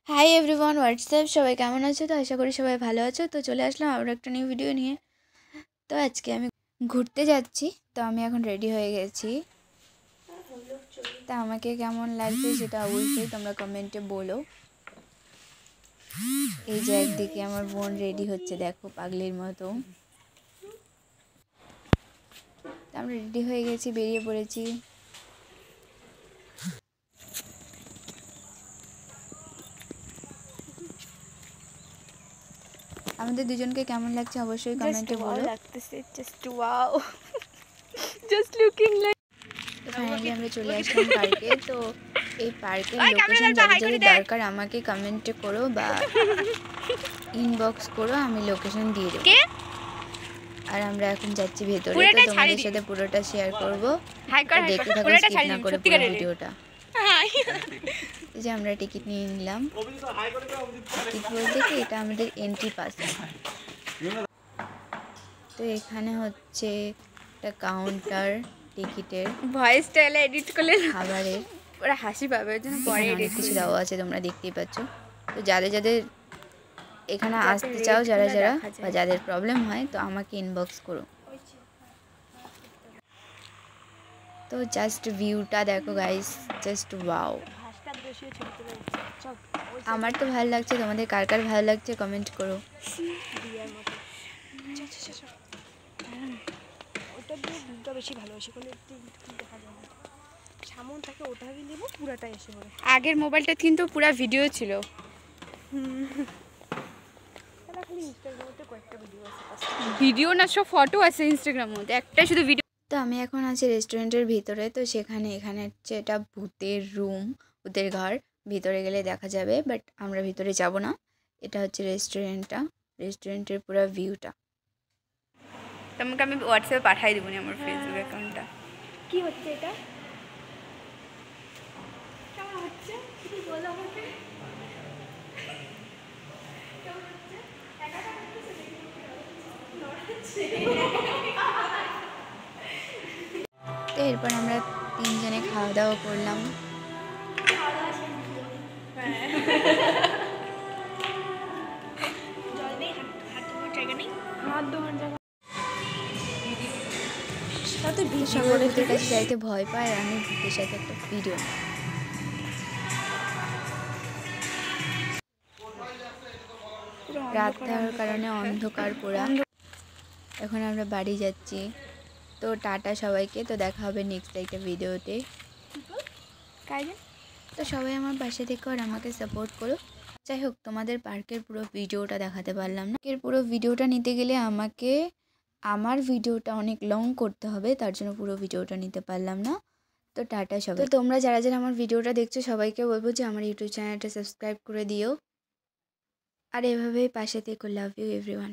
Hi everyone, WhatsApp সবাই কেমন আছো? তো আশা করি সবাই ভালো আছো। তো চলে আসলাম আবার একটা নিউ ভিডিও নিয়ে। তো আজকে আমি ঘুরতে যাচ্ছি। তো আমি এখন রেডি হয়ে গেছি। তা আমাকে কেমন লাগছে সেটা অবশ্যই তোমরা কমেন্টে বলো। এই যে একদিকে আমার বোন রেডি হচ্ছে, দেখো পাগলির মতো। তা আমরা রেডি হয়ে গেছি, বেরিয়ে পড়েছি। আমাদের দুজনকে কেমন লাগছে অবশ্যই কমেন্টে বলো। Just wow, just looking like. তো ফাইনালি আমরা চলে আসলাম পার্কে। তো এই পার্কের লোকেশন যাদের যাদের দরকার আমাকে কমেন্টে করো বা ইনবক্স করো, আমি লোকেশন দিয়ে দেবো। আর আমরা এখন যাচ্ছি ভেতরে। তো তোমাদের সাথে পুরোটা শেয়ার করবো, দেখতে থাকো, স্কিপ না করে পুরো ভিডিওটা। এই যে আমরা টিকিট নিয়ে নিলাম। টিকিট বলতে কি, এটা আমাদের এন্ট্রি পাস। তো এখানে হচ্ছে একটা কাউন্টার টিকিটের, ভয়েসটা এডিট করলে খাবারের, ওরা হাসি পাবে, ওই জন্য পরে অনেক কিছু দেওয়া আছে, তোমরা দেখতেই পাচ্ছ। তো যাদের যাদের এখানে আসতে চাও, যারা যারা বা যাদের প্রবলেম হয়, তো আমাকে ইনবক্স করো। তো জাস্ট ভিউটা দেখো গাইস, জাস্ট ওয়াও। আমার তো ভালো লাগছে, তোমাদের কার কার ভালো লাগছে কমেন্ট করো। আগের মোবাইলটা কিন্তু পুরো ভিডিও ছিল। ভিডিও না, সব ফটো আছে ইনস্টাগ্রামের মধ্যে, একটা শুধু ভিডিও। তো আমি এখন আছি রেস্টুরেন্টের ভিতরে। তো এখানে হচ্ছে এটা ভূতের রুম, ভূতের ঘর। ভিতরে গেলে দেখা যাবে, বাট আমরা ভিতরে যাব না। এটা হচ্ছে রেস্টুরেন্টটা, রেস্টুরেন্টের পুরো ভিউটা। তোমাকে আমি হোয়াটসঅ্যাপে পাঠিয়ে দেবো আমার ফেসবুক অ্যাকাউন্টটা। কি হচ্ছে এটা? কেমন হচ্ছে শুধু বলো আমাকে। তো এরপর আমরা তিনজনে খাওয়া দাওয়া করলাম। সবাই ভূতের কাছে যাইতে ভয় পায়, আর আমি ভূতের সাথে একটা ভিডিও। রাত থাকার কারণে অন্ধকার পুরা। এখন আমরা বাড়ি যাচ্ছি। তো টাটা সবাইকে। তো দেখা হবে নেক্সট একটা ভিডিওতে। তো সবাই আমার পাশে থেকো আর আমাকে সাপোর্ট করো। যাই হোক, তোমাদের পার্কের পুরো ভিডিওটা দেখাতে পারলাম না। এর পুরো ভিডিওটা নিতে গেলে আমাকে আমার ভিডিওটা অনেক লং করতে হবে, তার জন্য পুরো ভিডিওটা নিতে পারলাম না। তো টাটা সবাই। তো তোমরা যারা যারা আমার ভিডিওটা দেখছো সবাইকে বলবো যে আমার ইউটিউব চ্যানেলটা সাবস্ক্রাইব করে দিও, আর এভাবেই পাশে থেকো। Love you everyone.